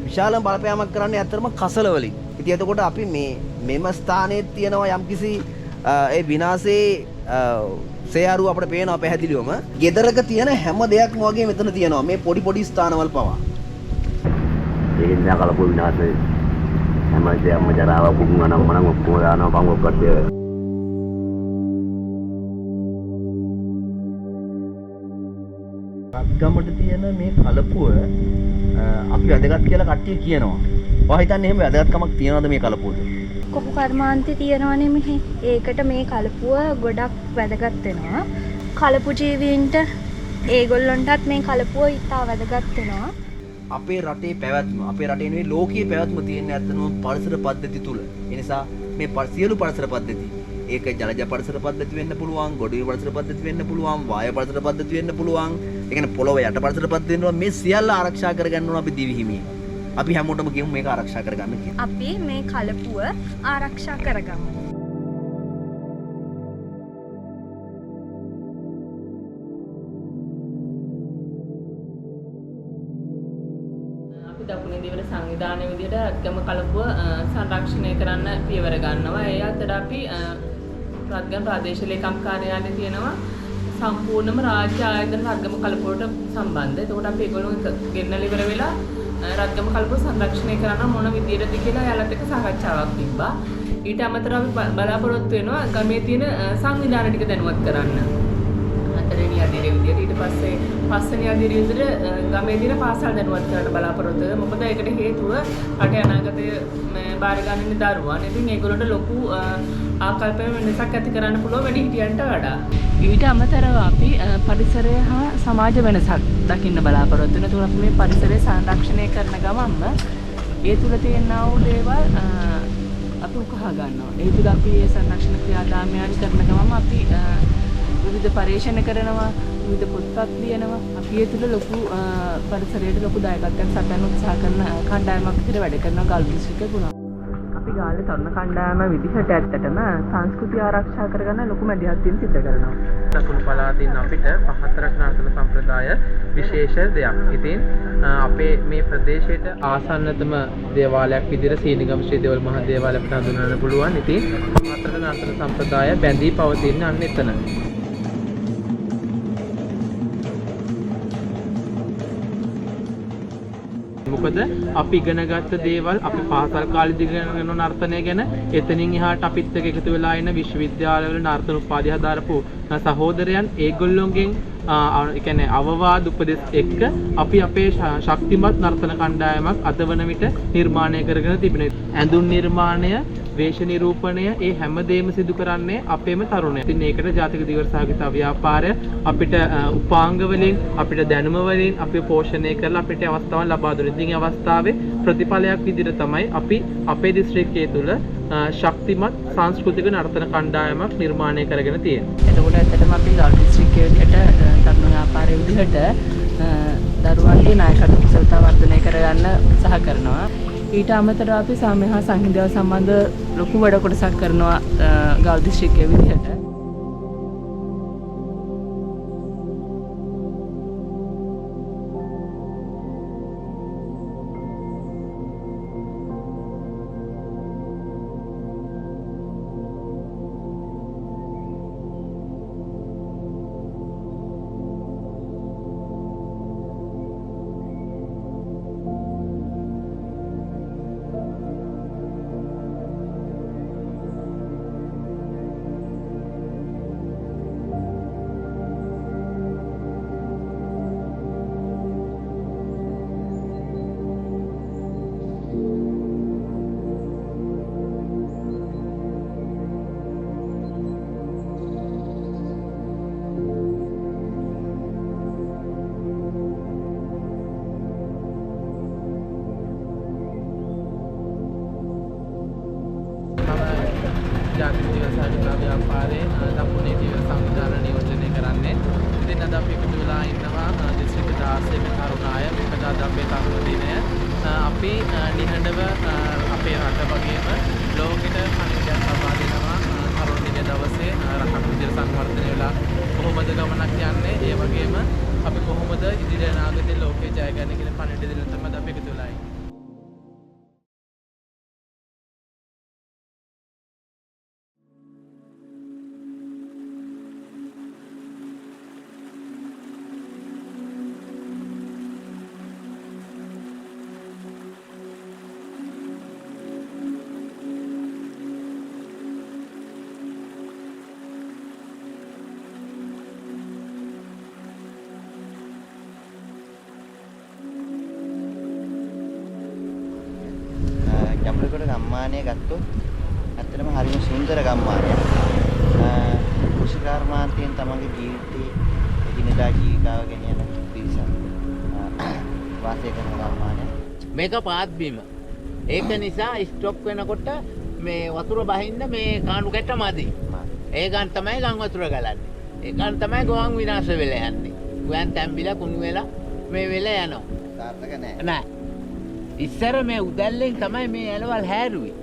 විශාල බලපෑමක් කරන්නේ ඇත්තටම කසල වලින්. ඉතින් එතකොට අපි මෙම ස්ථානයේ තියෙනවා යම්කිසි ඒ විනාශේ සේයාරු අපිට පේනවා පැහැදිලිවම. ගෙදරක තියෙන හැම දෙයක්ම වගේ මෙතන තියෙනවා මේ පොඩි පොඩි ස්ථානවල පවා. ඒකෙන් දැන් කලපුව විනාශ වෙයි. හැම දෙයක්ම ජරාව පුදුමනම් මනම් ඔක්කොම දානවා පංගොක්කට. රත්ගමට තියෙන මේ කලපුව අපි වැදගත් කියලා කට්ටිය කියනවා. ඔයා හිතන්නේ එහෙම වැදගත්කමක් තියනවද මේ කලපුවට? කොහොම කර්මාන්තේ තියෙනවනේ මෙහි. ඒකට මේ කලපුව ගොඩක් වැදගත් වෙනවා. කලපු ජීවීන්ට ඒගොල්ලන්ටත් මේ කලපුව ඉතා වැදගත් වෙනවා. අපේ රටේ පැවැත්ම, අපේ රටේ නෙවෙයි ලෝකීය පැවැත්ම තියෙන ඇත්තම පරිසර පද්ධති තුල. ඒ නිසා මේ සියලු පරිසර පද්ධති ඒක ජලජ පරිසර පද්ධති වෙන්න පුළුවන්, ගොඩේ පරිසර පද්ධති වෙන්න පුළුවන්, වායු පරිසර පද්ධති වෙන්න පුළුවන්. ඒ කියන්නේ පොළොව යට පරිසර පද්ධති වෙනවා. මේ සියල්ල ආරක්ෂා කරගන්න ඕන අපි දිවි හිමියෙන්. අපි හැමෝටම කියමු මේක ආරක්ෂා කරගන්න කියලා. අපි මේ කලපුව ආරක්ෂා කරගමු. අපි දකුණේ දිවල සංවිධානයේ විදිහට රත්ගම කලපුව සංරක්ෂණය කරන්න පියවර ගන්නවා. ඒ අතර අපි රත්ගම ප්‍රාදේශීය ලේකම් කාර්යාලයේ තියෙනවා සම්පූර්ණම රාජ්‍ය ආයතන රත්ගම කලපුවට සම්බන්ධ. එතකොට අපි ඒගොල්ලෝ ගෙන්නලා ඉවර වෙලා රත්ගම කලපුව සංරක්ෂණය කරන්න මොන විදියටද කියලා යාළුවත් එක්ක සාකච්ඡාවක් තිබ්බා. ඊට අමතරව අපි බලාපොරොත්තු වෙනවා ගමේ තියෙන සංවිධාන ටික දැනුවත් කරන්න. හතරවෙනි අදියරේ විදියට ඊට පස්සේ පස්වෙනි අදියරේ විදියට ගමේ තියෙන පාසල් දැනුවත් කරන්න බලාපොරොත්තු වෙනවා. මොකද ඒකට හේතුව රටේ අනාගතයේ බාර ගන්න දරුවන්. ඉතින් ඒගොල්ලන්ට ලොකු ආකල්පයක් වෙනසක් ඇති කරන්න පුළුවන් වැඩිහිටියන්ට වඩා. ඊට අමතරව අපි පරිසරය හා සමාජ වෙනසක් දකින්න බලාපොරොත්තු වෙන. ඒතකොට අපි මේ පරිසරය සංරක්ෂණය කරන ගමන්ම ඒ තුල තියෙනා වූ දේවල් අපි උකහා ගන්නවා. ඒ තුල අපි මේ සංරක්ෂණ ක්‍රියාදාමයන් කරන ගමන්ම අපි විවිධ පරීක්ෂණ කරනවා, විවිධ පොත්පත් ලියනවා. අපි ඒ තුල ලොකු පරිසරයට ලොකු දායකත්වයක් සපයන්න උත්සාහ කරන කණ්ඩායමක් විදිහට වැඩ කරනවා ගාල්ල දිස්ත්‍රික්කේ ගුණා. අපි ගාල්ල තරුණ කණ්ඩායම විදිහට ඇත්තටම සංස්කෘතිය ආරක්ෂා කරගන්න ලොකු මැදිහත්වීම් සිදු කරනවා. දකුණු පළාතින් අපිට පහතරක් නර්තන සම්ප්‍රදාය විශේෂ දෙයක්. ඉතින් අපේ මේ ප්‍රදේශයට ආසන්නතම දේවාලයක් විදිහට සීනිගම ශ්‍රී දේවල් මහ දේවාලය අපිට හඳුන්වන්න පුළුවන්. ඉතින් පහතර නර්තන සම්ප්‍රදාය බැඳී පවතින අන්න එතන. මොකද අපි ඉගෙනගත්ත දේවල් අපි පාසල් කාලේදී ඉගෙන නර්තනය ගැන එතනින් එහාට අපිත් එක්ක එකතු වෙලා ඉන්න විශ්වවිද්‍යාලවල නර්තන උපාධිය හදාරපු සහෝදරයන් ඒගොල්ලෝගෙන් ඒ කියන්නේ අවවාද උපදෙස් එක්ක අපි අපේ ශක්තිමත් නර්තන කණ්ඩායමක් අද වන විට නිර්මාණය කරගෙන තිබෙනවා. ඇඳුම් නිර්මාණය, වේශ නිරූපණය ඒ හැමදේම සිදු කරන්නේ අපේම තරුණයන්. ඉතින් ඒකට ජාතික දිවර සහගත ව්‍යාපාරය අපිට උපාංග වලින් අපිට දැනුම වලින් අපි පෝෂණය කරලා අපිට අවස්ථාවන් ලබා දුන්නා. ඉතින් මේ අවස්ථාවේ ප්‍රතිඵලයක් විදිහට තමයි අපි අපේ දිස්ත්‍රික්කයේ තුල ශක්තිමත් සංස්කෘතික නර්තන කණ්ඩායමක් නිර්මාණය කරගෙන තියෙනවා. එතකොට ඇත්තටම අපි ගාල්ල දිස්ත්‍රික්කයේ විදිහට තරුණ ව්‍යාපාරයේ විදිහට දරුවන්ගේ නායකත්ව කුසලතා වර්ධනය කරගන්න උත්සාහ කරනවා. ඊට අමතරව අපි සාමය හා සංහිඳියාව සම්බන්ධ ලොකු වැඩ කොටසක් කරනවා ගාල්ල දිස්ත්‍රික්කයේ විදිහට. ආකාරයේ දකුණේ දීවර සංවිධාන නියෝජනය කරන්නේ. ඉතින් අද අපි එකතු වෙලා ඉන්නවා දිස්ත්‍රික්ක 16 මේ තරුණාය මේකද අද අපේ තරුණ දිනය. අපි නිහඬව අපේ රට වගේම ලෝකෙට පණිවිඩයක් ලබා දෙනවා තරුණ දින දවසේ රටක් විදිහට සංවර්ධනය වෙලා කොහොමද ගමනක් යන්නේ ඒ වගේම අපි කොහොමද ඉදිරි අනාගතේ ලෝකේ ජය ගන්න කියන පණිවිඩ දෙන්න තමයි අපි එකතු වෙලා ඉන්නේ. ජම්බුලගොඩ ගම්මානය ගත්තොත් ඇත්තටම හරිම සුන්දර ගම්මානයක්. කෘෂිකාර්මාන්තයෙන් තමන්ගේ ජීවිතේ එදිනෙදා ජීවිතාව ගෙන යන පිරිසක් වාසය කරන ගම්මානයක්. මේක පාත් බිම. ඒක නිසා ස්ටොක් වෙනකොට මේ වතුර බහින්න මේ කාණු කැට මදි. ඒ ගන්න තමයි ගම් වතුර ගලන්නේ. ඒ ගන්න තමයි ගෝවන් විනාශ වෙලා යන්නේ. ගෝයන් තැම්බිලා කුණු වෙලා මේ වෙලා යනවා. සාර්ථක නැහැ. නෑ. ඉස්සර මේ උදැල්ලෙන් තමයි මේ ඇලවල් හැරුවේ.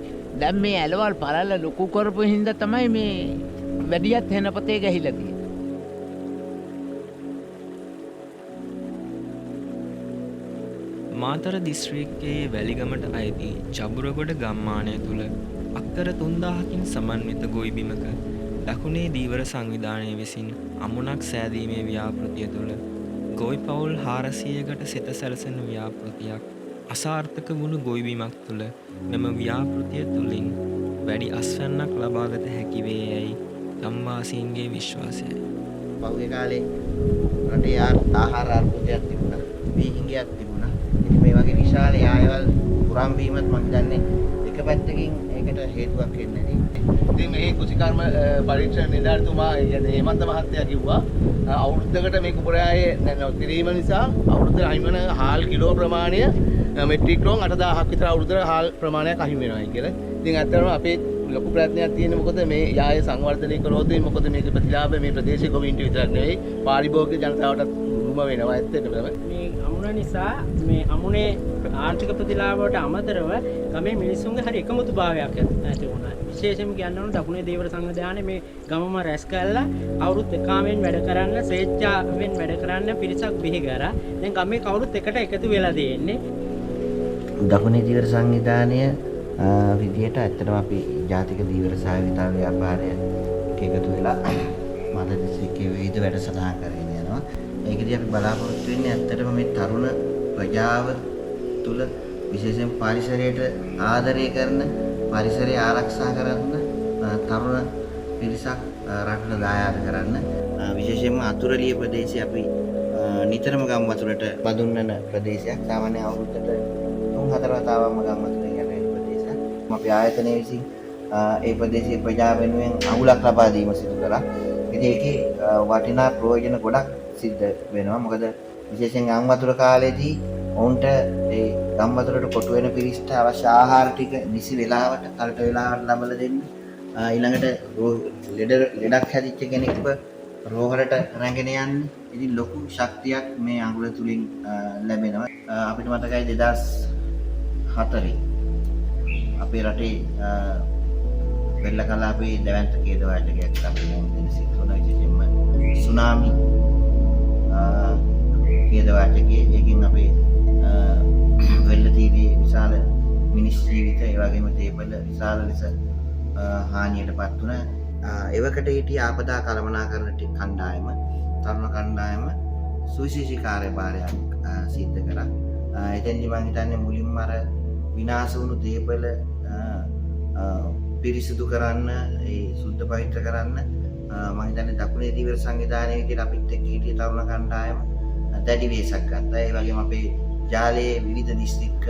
දැන් මේ ඇලවල් පළල ලොකු කරපු හින්දා තමයි මේ වැඩියත් හෙනපතේ ගහිලා තියෙන්නේ. මාතර දිස්ත්‍රික්කයේ වැලිගමට අයිති ජබුරගොඩ ගම්මානය තුළ අක්කර 3000කින් සමන්විත ගොවි බිමක දකුණේ දීවර සංවිධානය විසින් අමුණක් සෑදීමේ ව්‍යාපෘතිය තුළ ගොවි පවුල් 400කට සිත සැලසෙන ව්‍යාපෘතියක් අසාර්ථක වුණු ගොවි බිමක් තුළ මෙම ව්‍යාපෘතිය තුළින් වැඩි අස්වැන්නක් ලබාගත හැකි වේ යයි ගම්වාසීන්ගේ විශ්වාසයයි. පහුගිය කාලේ රටේ ආහාර අර්බුදයක් තිබුණා. වීහිඟයක් තිබුණා. ඉතින් මේ වගේ විශාල ආයවල් පුරම් වීමත් මම හිතන්නේ එක පැත්තකින් ඒකට හේතුවක් වෙන්නේ නැහැ. ඉතින් මේ කුසිකර්ම පරීක්ෂණ නිලධාරිතුමා හේමන්ත මහත්තයා කිව්වා අවුරුද්දකට මේ කුඹරයායේ තිරීම නිසා අවුරුද්දට අහිමි වෙන හාල් කිලෝ ප්‍රමාණය මෙට්‍රික් ටන් 8000ක් විතර අවුරුද්දට හාල් ප්‍රමාණයක් අහිමි වෙනවා කියලා. ඉතින් ඇත්තටම අපේ ලොකු ප්‍රයත්නයක් තියෙනවා. මොකද මේ යාය සංවර්ධනය කරොත් මොකද මේක ප්‍රතිලාභ මේ ප්‍රදේශයේ ගොවීන්ට විතරක් නෙවෙයි පාරිභෝගික ජනතාවටත් උරුම වෙනවා ඇත්තටම. මේ අමුණ නිසා මේ අමුණේ ආර්ථික ප්‍රතිලාභයට අමතරව ගමේ මිනිස්සුන්ගේ හරි එකමුතුභාවයක් ඇති වුණා. විශේෂයෙන්ම කියන්න ඕන දකුණේ දීවර සංවිධානයේ මේ ගමම රැස් කළා අවුරුදු දෙකකින් වැඩ කරන්න ස්වේච්ඡාවෙන් වැඩ කරන්න පිරිසක් බිහි කරා. දැන් ගමේ කවුරුත් එකට එකතු වෙලා තියෙන්නේ. දකුණේ දීවර සංවිධානය විදියට ඇත්තටම අපි ජාතික දීවර සහයෝගිතා ව්‍යාපාරය එකතු වෙලා මාතර දිස්ත්‍රික්කයේ විවිධ වැඩසටහන් කරගෙන යනවා. ඒකදී අපි බලාපොරොත්තු වෙන්නේ ඇත්තටම මේ තරුණ ප්‍රජාව තුළ විශේෂයෙන් පරිසරයට ආදරය කරන පරිසරය ආරක්ෂා කරන තරුණ පිරිසක් රටට දායාද කරන්න. විශේෂයෙන්ම අතුරුලිය ප්‍රදේශයේ අපි නිතරම ගම් වතුරට බඳුන්වන ප්‍රදේශයක්. සාමාන්‍ය අවුරුද්දට 3-4 වතාවක්ම ගම් වතුරේ යන ප්‍රදේශයක්. අපි ආයතනයේ විසින් ඒ ප්‍රදේශයේ ප්‍රජා වෙනුවෙන් අහුලක් ලබා දීම සිදු කළා. ඉතින් ඒකේ වටිනා ප්‍රයෝජන ගොඩක් සිද්ධ වෙනවා. මොකද විශේෂයෙන් ගම් වතුර කාලේදී ඔවුන්ට ඒ ගම් වතුරට කොටු වෙන පිරිස්ට අවශ්‍ය ආහාර ටික නිසි වෙලාවට කලට වෙලාවට ලබා දෙන්න. ඊළඟට ලෙඩක් හැදිච්ච කෙනෙක්ව රෝහලට රැගෙන යන්නේ. ඉතින් ලොකු ශක්තියක් මේ අඟුල තුලින් ලැබෙනවා. අපිට මතකයි 2004 අපේ රටේ වෙල්ල කලාපේ දැවැන්ත කේදවාඩකයක් අපි මොහොතේ සිද්ධ වුණා. විශේෂයෙන්ම සුනාමි කේදවාඩකයේ ඒකෙන් අපේ වෙල්ල තීරයේ විශාල මිනිස් ජීවිත ඒ වගේම දේපල විශාල ලෙස හානියටපත් වුණා. එවකට හිටිය ආපදා කළමනාකරණ කණ්ඩායම තරුණ කණ්ඩායම සුවිශේෂී කාර්යභාරයක් සිද්ධ කරා. එතෙන්දි මම හිතන්නේ මුලින්ම අර විනාශ වුණු දේපල පිරිසිදු කරන්න, ඒ සුද්ධ පවිත්‍ර කරන්න මම හිතන්නේ දකුණේ දීවර සංවිධානයේ විදිහට අපිත් එක්ක හිටිය තරුණ කණ්ඩායම දැඩි වෙහෙසක් ගත්තා. ඒ වගේම අපේ ජාලයේ විවිධ දිස්ත්‍රික්ක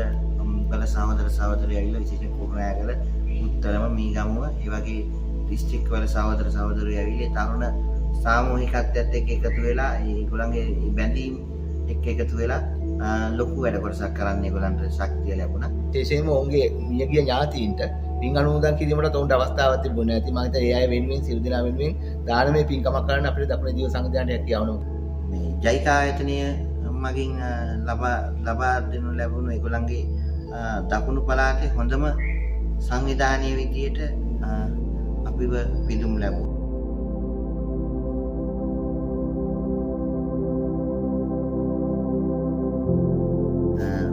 වල සහෝදර සහෝදරියෝ ඇවිල්ලා විශේෂයෙන් කුරුණෑගල, උත්තරම, මීගමුව ඒ වගේ දිස්ත්‍රික්ක වල සහෝදර සහෝදරියෝ ඇවිල්ලා තරුණ සාමූහිකත්වයට එක්ක එකතු වෙලා ඒගොල්ලන්ගේ බැඳීම් එක්ක එකතු වෙලා ලොකු වැඩ කොටසක් කරන්න ඒගොල්ලන්ට ශක්තිය ලැබුණා. විශේෂයෙන්ම ඔවුන්ගේ මියගිය ඥාතීන්ට පින් අනුමෝදන් කිරීමට ඔවුන්ට අවස්ථාවක් තිබුණේ නැති. මම හිතන්නේ ඒ අය වෙනුවෙන් සියලු දෙනා වෙනුවෙන් දානමය පින්කමක් කරන්න අපිට දකුණේ දිව සංවිධානයට හැකියාව නෝනා. මේ ජයිකා ආයතනය මගින් ලබා දෙනු ලැබුණු ඒගොල්ලන්ගේ දකුණු පළාතේ හොඳම සංවිධානයේ විදියට අපිව පිදුම් ලැබුවා.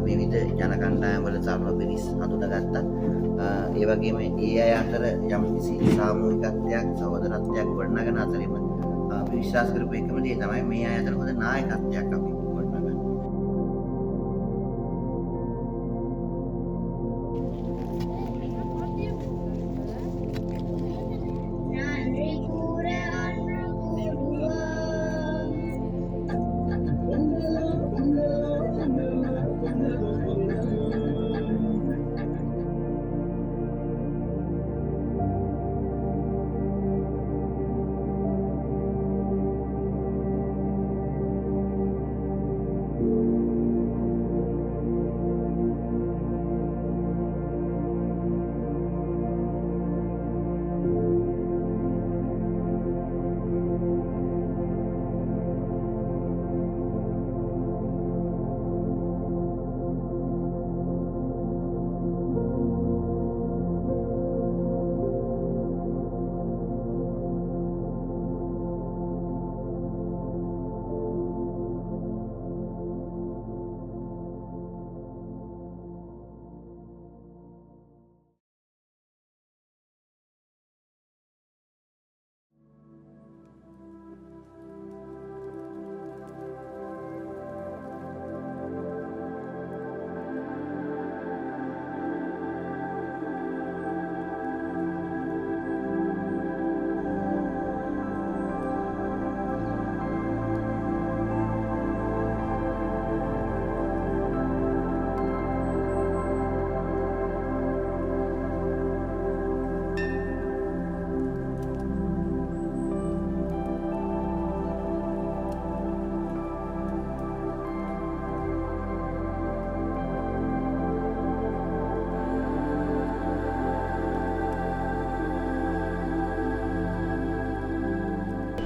විවිධ ජන කණ්ඩායම්වල තරුණ පිරිස් හඳුනාගත්තා. ඒ වගේම ඒ අය අතර යම්කිසි සාමූහිකත්වයක් සහෝදරත්වයක් ගොඩනගන අතරින්ම අපි විශ්වාස කරපු එකම දේ තමයි මේ අය අතර හොඳ නායකත්වයක් අපි ගොඩනගන්න.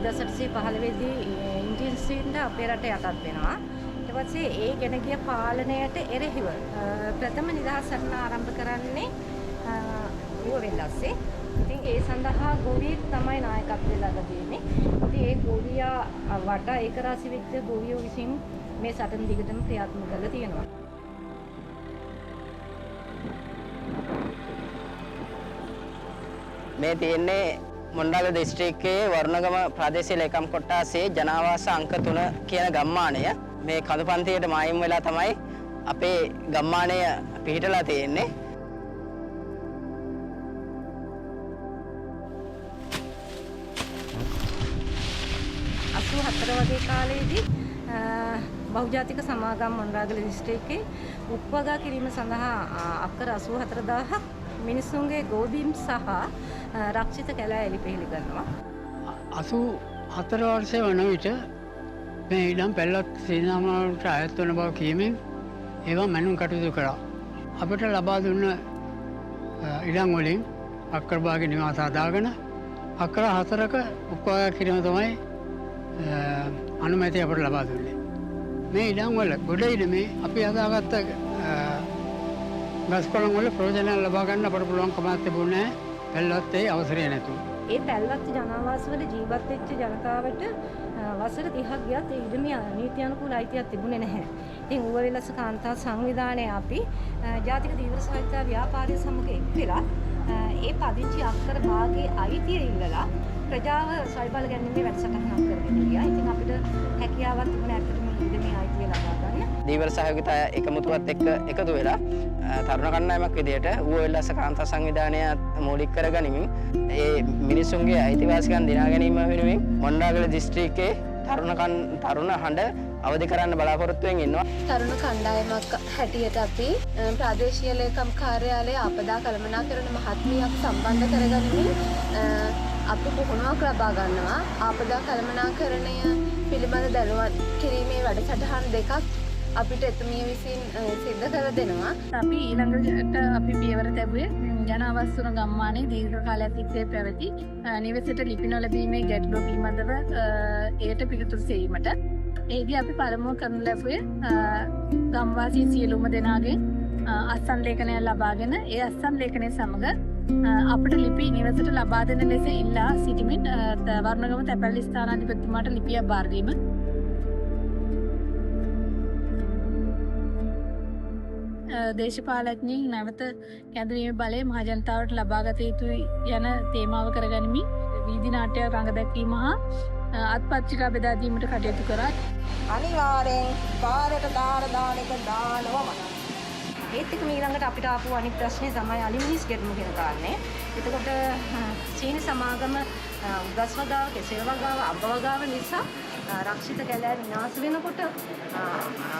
දසටසේ පහළවෙදී ඉන්දියන්ස්වීන්ට අපේ රට යටත් වෙනවා. ඊට පස්සේ ඒ ගෙන ගිය පාලනයට එරෙහිව ප්‍රථම නිදහස් සටන ආරම්භ කරන්නේ ඌව වෙල්ලස්සේ. ඉතින් ඒ සඳහා ගෝවිය තමයි නායකත්වය ලබා දෙන්නේ. ඉතින් ඒ ගෝවියා වටා ඒකරාශී වෙච්ච ගෝවියෝ විසින් මේ සටන දිගටම ක්‍රියාත්මක කරලා තියෙනවා. මේ තියෙන්නේ මොණ්ඩාගල දිස්ත්‍රික්කයේ වරුණගම ප්‍රාදේශීය ලේකම් කොට්ටාසේ ජනාවාස අංක 3 කියන ගම්මානය මේ කඳුපන්තියට මායිම් වෙලා තමයි අපේ ගම්මානය පිහිටලා තියෙන්නේ. වගේ කාලයේදී බහුජාතික සමාගම් මොණ්ඩාගල දිස්ත්‍රික්කයේ උප්පගා කිරීම සඳහා අක්කර 84000ක් මිනිසුන්ගේ ගෝබීම් සහ රක්ෂිත කැලෑ එලිපෙහෙලි කරනවා. 84 වර්ෂය වන විට මේ ඉඩම් පැල්ලත් සේනාමාලට අයත් වන බව කියමින් ඒවා මැනුම් කටයුතු කළා. අපට ලබා දුන්න ඉඩම් වලින් අක්කර භාගයේ නිවාස හදාගෙන අක්කර 4ක උප්පගා කිරීම තමයි අනුමැතිය අපට ලබා දුන්නේ. මේ ඉඩම් වල ගොඩ ඉඩමේ අපි හදාගත්ත ගස් කොළන් වල ප්‍රයෝජන ලබා ගන්න අපට පුළුවන් කමක් තිබුණේ පැල්ලත්තේ අවසරය නැතුව. ඒ පැල්ලත් ජනාවාසවල ජීවත් වෙච්ච ජනතාවට වසර 30ක් ගියත් ඒ ඉඩමේ නීති අනුකූල අයිතියක් තිබුණේ නැහැ. ඉතින් ඌව වෙලස කාන්තා සංවිධානය අපි ජාතික දීවර සාහිත්‍ය ව්‍යාපාරය සමග එක් වෙලා ඒ පදිංචි අක්කර භාගයේ අයිතිය ඉල්ලලා ප්‍රජාව සල්බල ගැනීමේ වැඩසටහනක් කරගෙන ගියා. ඉතින් අපිට හැකියාවක් තිබුණා ඇත්තටම ඉඩමේ අයිතිය ලබා ගන්න. දීවර සහයෝගිතා එකමුතුවත් එක්ක එකතු වෙලා තරුණ කණ්ඩායමක් විදිහට ඌව වෙලස කාන්තා සංවිධානය මූලික කරගනිමින් ඒ මිනිසුන්ගේ අයිතිවාසිකම් දිනා ගැනීම වෙනුවෙන් මොණ්ඩාගල දිස්ත්‍රික්කයේ තරුණ හඬ අවදි කරන්න බලාපොරොත්තුවෙන් ඉන්නවා. තරුණ කණ්ඩායමක් හැටියට අපි ප්‍රාදේශීය ලේකම් කාර්යාලයේ ආපදා කළමනාකරණ මහත්මියක් සම්බන්ධ කරගනිමින් අපි පුහුණුවක් ලබා ගන්නවා. ආපදා කළමනාකරණය පිළිබඳ දැනුවත් කිරීමේ වැඩසටහන් දෙකක් අපිට එතුමිය විසින් සිද්ධ කර දෙනවා. අපි ඊළඟට අපි පියවර තැබුවේ ජනවස්තුන ගම්මානයේ දීර්ඝ කාලයක් තිස්සේ පැවති නිවසට ලිපි නොලැබීමේ ගැටලුව පිළිබඳව එයට පිළිතුරු සෙවීමට. එහිදී අපි පළමුව කරනු ලැබුවේ ගම්වාසී සියලුම දෙනාගෙන් අත්සන් ලේඛනයක් ලබාගෙන ඒ අත්සන් ලේඛනය සමග අපට ලිපි නිවසට ලබා දෙන ලෙස ඉල්ලා සිටිමින් වර්ණගම තැපැල්ලි ස්ථානාධිපතිතුමාට ලිපියක් බාර දීම. දේශපාලඥයින් නැවත කැඳවීමේ බලය මහජනතාවට ලබාගත යුතුයි යන තේමාව කරගනිමින් වීදි නාට්‍ය රඟ දැක්වීම හා අත්පත්‍රිකා බෙදා දීමට කටයුතු කරා. අනිවාර්යෙන් කාර්යයට දාන දානක දානවම. ඒත් එක ඊළඟට අපිට ආපු අනිත් ප්‍රශ්නේ තමයි අලිමිනිස් ගැටුම කියන කාරණේ. එතකොට චීන සමාගම උගස්වගාව, කෙසෙල්වගාව, අඹවගාව නිසා රක්ෂිත කැලෑ විනාශ වෙනකොට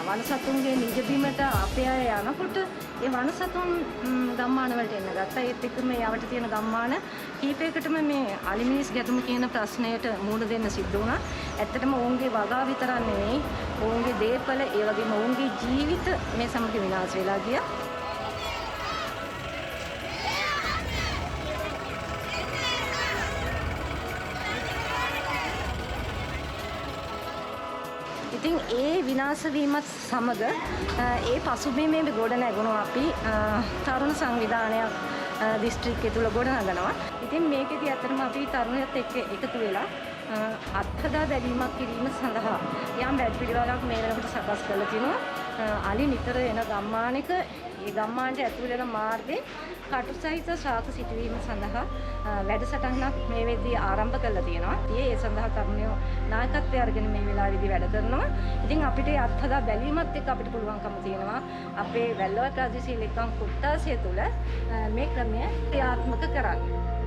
වනසතුන්ගේ නිජබිමට අපේ අය යනකොට ඒ වනසතුන් ගම්මාන වලට එන්න ගත්තා. ඒත් එක්ක මේ යවට තියෙන ගම්මාන කීපයකටම මේ අලිමිනිස් ගැටුම කියන ප්‍රශ්නයට මුහුණ දෙන්න සිද්ධ වුණා. ඇත්තටම ඔවුන්ගේ වගාව විතරක් නෙවෙයි, ඔවුන්ගේ දේපල, ඒ වගේම ඔවුන්ගේ ජීවිත මේ සමග විනාශ වෙලා ගියා. ඉතින් ඒ විනාශ වීමත් සමග ඒ පසුබිමේ ගොඩ නැගුණු අපි තරුණ සංවිධානයක් දිස්ත්‍රික්කය තුල ගොඩ නගනවා. ඉතින් මේකෙදි අතරම අපි තරුණයත් එක්ක එකතු වෙලා අත්හදා බැලීමක් කිරීම සඳහා යම් වැඩපිළිවෙලක් මේ වෙනකොට සකස් කරලා තිනවා. අලි නිතර එන ගම්මානයක ඒ ගම්මානට ඇතුල් වෙන මාර්ගයේ කටු සහිත ශාක සිටවීම සඳහා වැඩසටහනක් මේ වෙද්දී ආරම්භ කරලා තියෙනවා. ඒ සඳහා තරුණයෝ නායකත්වය අරගෙන මේ වෙලාවේදී වැඩ කරනවා. ඉතින් අපිට අත්හදා බැලීමත් එක්ක අපිට පුළුවන්කම තියෙනවා අපේ වැල්ලවත් රාජ්‍ය සීල එක්කම් කුට්ටාසිය තුළ මේ ක්‍රමය ක්‍රියාත්මක කරන්න.